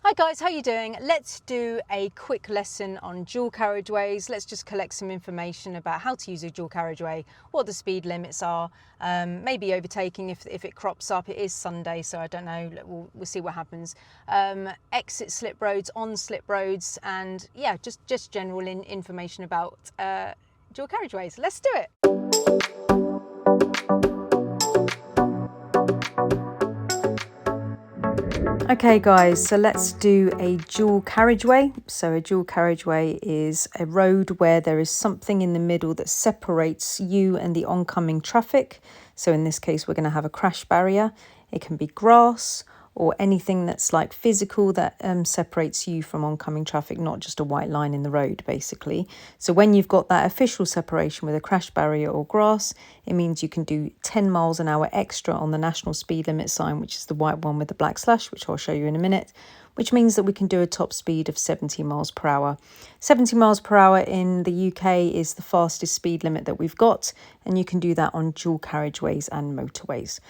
Hi guys, how are you doing? Let's do a quick lesson on dual carriageways. Let's just collect some information about how to use a dual carriageway, what the speed limits are, maybe overtaking if it crops up. It is Sunday, so I don't know, we'll see what happens. Exit slip roads, on slip roads, and yeah, just general information about dual carriageways. Let's do it. Okay guys, so let's do a dual carriageway. So a dual carriageway is a road where there is something in the middle that separates you and the oncoming traffic. So in this case, we're going to have a crash barrier. It can be grass or anything that's like physical that separates you from oncoming traffic, not just a white line in the road, basically. So when you've got that official separation with a crash barrier or grass, it means you can do 10 miles an hour extra on the national speed limit sign, which is the white one with the black slash, which I'll show you in a minute, which means that we can do a top speed of 70 miles per hour. 70 miles per hour in the UK is the fastest speed limit that we've got, and you can do that on dual carriageways and motorways.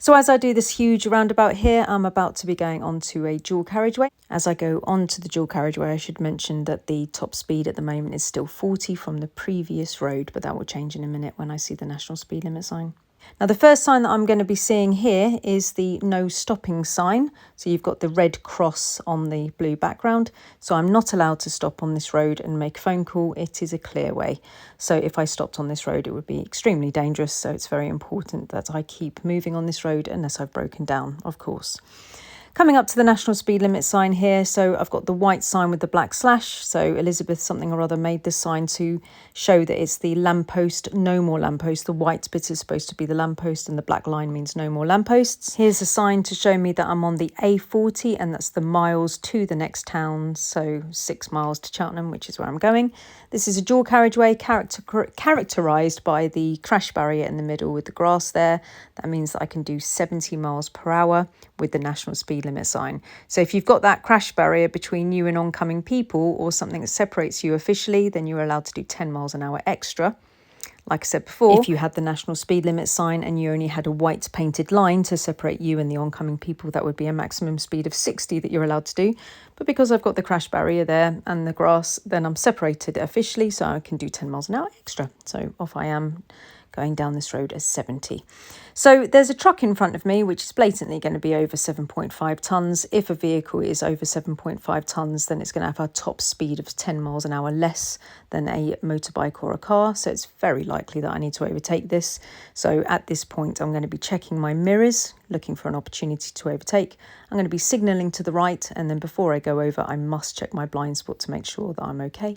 So as I do this huge roundabout here, I'm about to be going onto a dual carriageway. As I go onto the dual carriageway, I should mention that the top speed at the moment is still 40 from the previous road, but that will change in a minute when I see the national speed limit sign. Now, the first sign that I'm going to be seeing here is the no stopping sign. So you've got the red cross on the blue background. So I'm not allowed to stop on this road and make a phone call. It is a clear way. So if I stopped on this road, it would be extremely dangerous. So it's very important that I keep moving on this road unless I've broken down, of course. Coming up to the national speed limit sign here, so I've got the white sign with the black slash. So Elizabeth something or other made this sign to show that it's the lamppost, no more lamppost. The white bit is supposed to be the lamppost and the black line means no more lampposts. Here's a sign to show me that I'm on the A40 and that's the miles to the next town. So 6 miles to Cheltenham, which is where I'm going. This is a dual carriageway characterised by the crash barrier in the middle with the grass there. That means that I can do 70 miles per hour with the national speed limit sign. So if you've got that crash barrier between you and oncoming people or something that separates you officially, then you're allowed to do 10 miles an hour extra. Like I said before, if you had the national speed limit sign and you only had a white painted line to separate you and the oncoming people, that would be a maximum speed of 60 that you're allowed to do. But because I've got the crash barrier there and the grass, then I'm separated officially, so I can do 10 miles an hour extra. So off I am going down this road as 70. So there's a truck in front of me, which is blatantly going to be over 7.5 tonnes. If a vehicle is over 7.5 tonnes, then it's going to have a top speed of 10 miles an hour less than a motorbike or a car. So it's very likely that I need to overtake this. So at this point, I'm going to be checking my mirrors, looking for an opportunity to overtake. I'm going to be signalling to the right. And then before I go over, I must check my blind spot to make sure that I'm okay.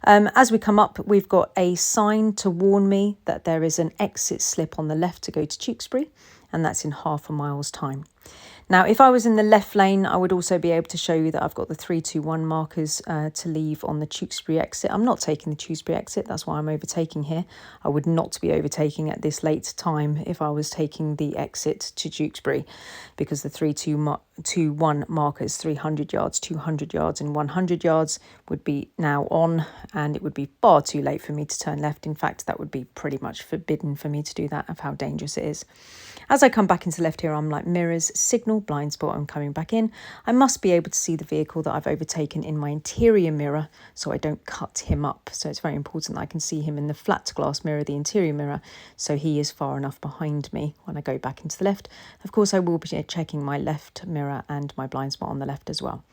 As we come up, we've got a sign to warn me that there is an exit slip on the left to go to Tewkesbury, and that's in half a mile's time. Now, if I was in the left lane, I would also be able to show you that I've got the 321 markers to leave on the Tewkesbury exit. I'm not taking the Tewkesbury exit. That's why I'm overtaking here. I would not be overtaking at this late time if I was taking the exit to Tewkesbury, because the 321 markers, 300 yards, 200 yards and 100 yards would be now on, and it would be far too late for me to turn left. In fact, that would be pretty much forbidden for me to do that, of how dangerous it is. As I come back into left here, I'm like mirrors, signal, blind spot, I'm coming back in. I must be able to see the vehicle that I've overtaken in my interior mirror so I don't cut him up. So it's very important that I can see him in the flat glass mirror, the interior mirror, so he is far enough behind me when I go back into the left. Of course, I will be checking my left mirror and my blind spot on the left as well.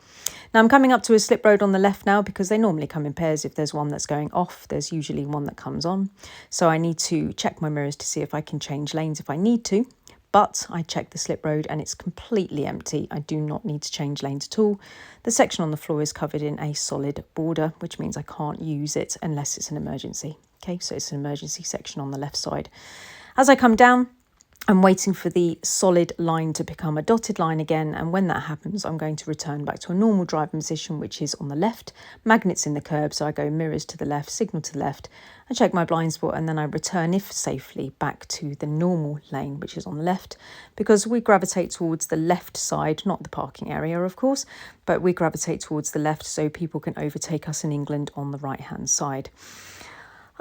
Now I'm coming up to a slip road on the left now, because they normally come in pairs. If there's one that's going off, there's usually one that comes on. So I need to check my mirrors to see if I can change lanes if I need to. But I checked the slip road and it's completely empty. I do not need to change lanes at all. The section on the floor is covered in a solid border, which means I can't use it unless it's an emergency. Okay, so it's an emergency section on the left side. As I come down, I'm waiting for the solid line to become a dotted line again, and when that happens, I'm going to return back to a normal driving position, which is on the left. Magnets in the curb, so I go mirrors to the left, signal to the left, and check my blind spot, and then I return, if safely, back to the normal lane, which is on the left, because we gravitate towards the left side, not the parking area, of course, but we gravitate towards the left so people can overtake us in England on the right-hand side.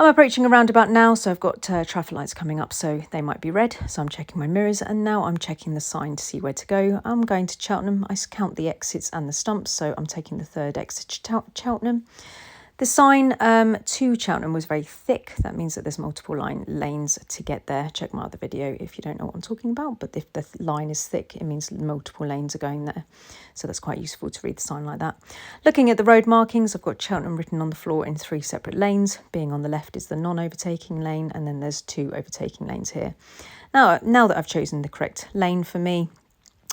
I'm approaching a roundabout now, so I've got traffic lights coming up, so they might be red. So I'm checking my mirrors, and now I'm checking the sign to see where to go. I'm going to Cheltenham. I count the exits and the stumps, so I'm taking the third exit to Cheltenham. The sign to Cheltenham was very thick. That means that there's multiple lanes to get there. Check my other video if you don't know what I'm talking about. But if the line is thick, it means multiple lanes are going there. So that's quite useful to read the sign like that. Looking at the road markings, I've got Cheltenham written on the floor in 3 separate lanes. Being on the left is the non-overtaking lane, and then there's 2 overtaking lanes here. Now that I've chosen the correct lane for me,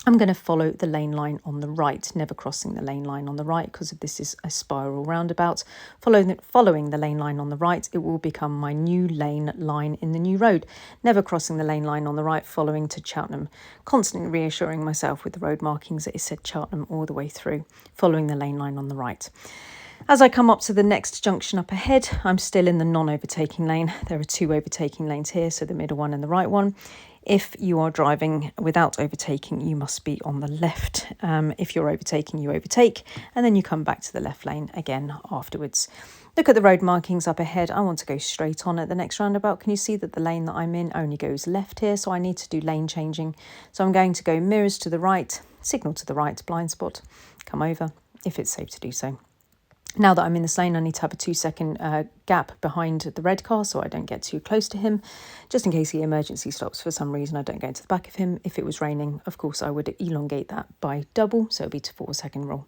I'm going to follow the lane line on the right, never crossing the lane line on the right because this is a spiral roundabout. Following the lane line on the right, it will become my new lane line in the new road. Never crossing the lane line on the right, following to Cheltenham. Constantly reassuring myself with the road markings that it said Cheltenham all the way through, following the lane line on the right. As I come up to the next junction up ahead, I'm still in the non-overtaking lane. There are 2 overtaking lanes here, so the middle one and the right one. If you are driving without overtaking, you must be on the left. If you're overtaking, you overtake, and then you come back to the left lane again afterwards. Look at the road markings up ahead. I want to go straight on at the next roundabout. Can you see that the lane that I'm in only goes left here? So I need to do lane changing. So I'm going to go mirrors to the right, signal to the right, blind spot, come over if it's safe to do so. Now that I'm in this lane, I need to have a 2-second gap behind the red car so I don't get too close to him, just in case he emergency stops for some reason. I don't go into the back of him. If it was raining, of course, I would elongate that by double, so it would be to 4-second rule.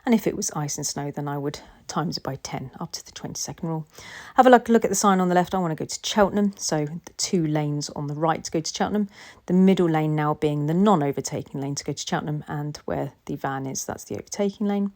And if it was ice and snow, then I would times it by 10, up to the 20-second rule. Have a look at the sign on the left. I want to go to Cheltenham, so the 2 lanes on the right to go to Cheltenham. The middle lane now being the non-overtaking lane to go to Cheltenham, and where the van is, that's the overtaking lane.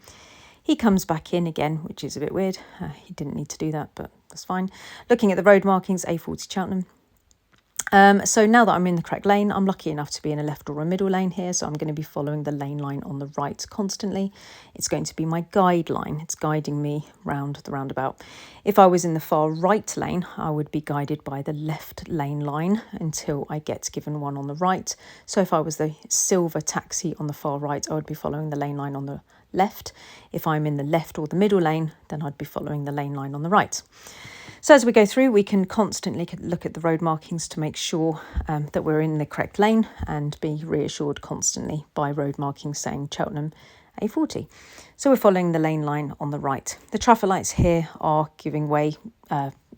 He comes back in again, which is a bit weird. He didn't need to do that, but that's fine. Looking at the road markings, A40 Cheltenham. So now that I'm in the correct lane, I'm lucky enough to be in a left or a middle lane here, so I'm going to be following the lane line on the right constantly. It's going to be my guide line. It's guiding me round the roundabout. If I was in the far right lane, I would be guided by the left lane line until I get given one on the right. So if I was the silver taxi on the far right, I would be following the lane line on the left. If I'm in the left or the middle lane, then I'd be following the lane line on the right. So as we go through, we can constantly look at the road markings to make sure that we're in the correct lane, and be reassured constantly by road markings saying Cheltenham A40. So we're following the lane line on the right. The traffic lights here are giving way.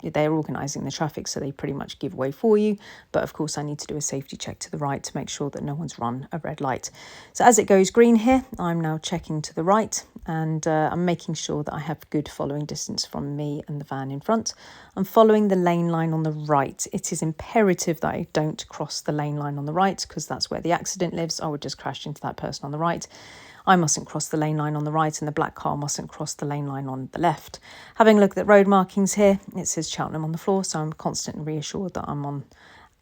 They're organising the traffic, so they pretty much give way for you. But of course, I need to do a safety check to the right to make sure that no one's run a red light. So as it goes green here, I'm now checking to the right, and I'm making sure that I have good following distance from me and the van in front. I'm following the lane line on the right. It is imperative that I don't cross the lane line on the right, because that's where the accident lives. I would just crash into that person on the right. I mustn't cross the lane line on the right, and the black car mustn't cross the lane line on the left. Having a look at the road markings here, it says Cheltenham on the floor, so I'm constantly reassured that I'm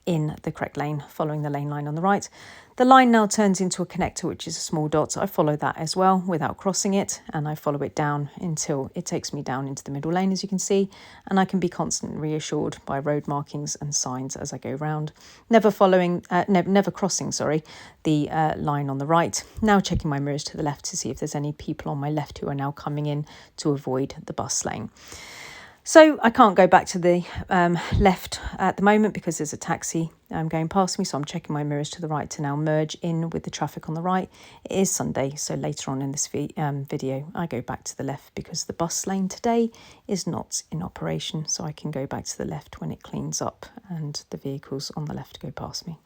in the correct lane, following the lane line on the right. The line now turns into a connector, which is a small dot. I follow that as well without crossing it, and I follow it down until it takes me down into the middle lane, as you can see, and I can be constantly reassured by road markings and signs as I go round. Never crossing, the line on the right. Now checking my mirrors to the left to see if there's any people on my left who are now coming in to avoid the bus lane. So I can't go back to the left at the moment because there's a taxi going past me. So I'm checking my mirrors to the right to now merge in with the traffic on the right. It is Sunday, so later on in this video, I go back to the left because the bus lane today is not in operation. So I can go back to the left when it cleans up and the vehicles on the left go past me.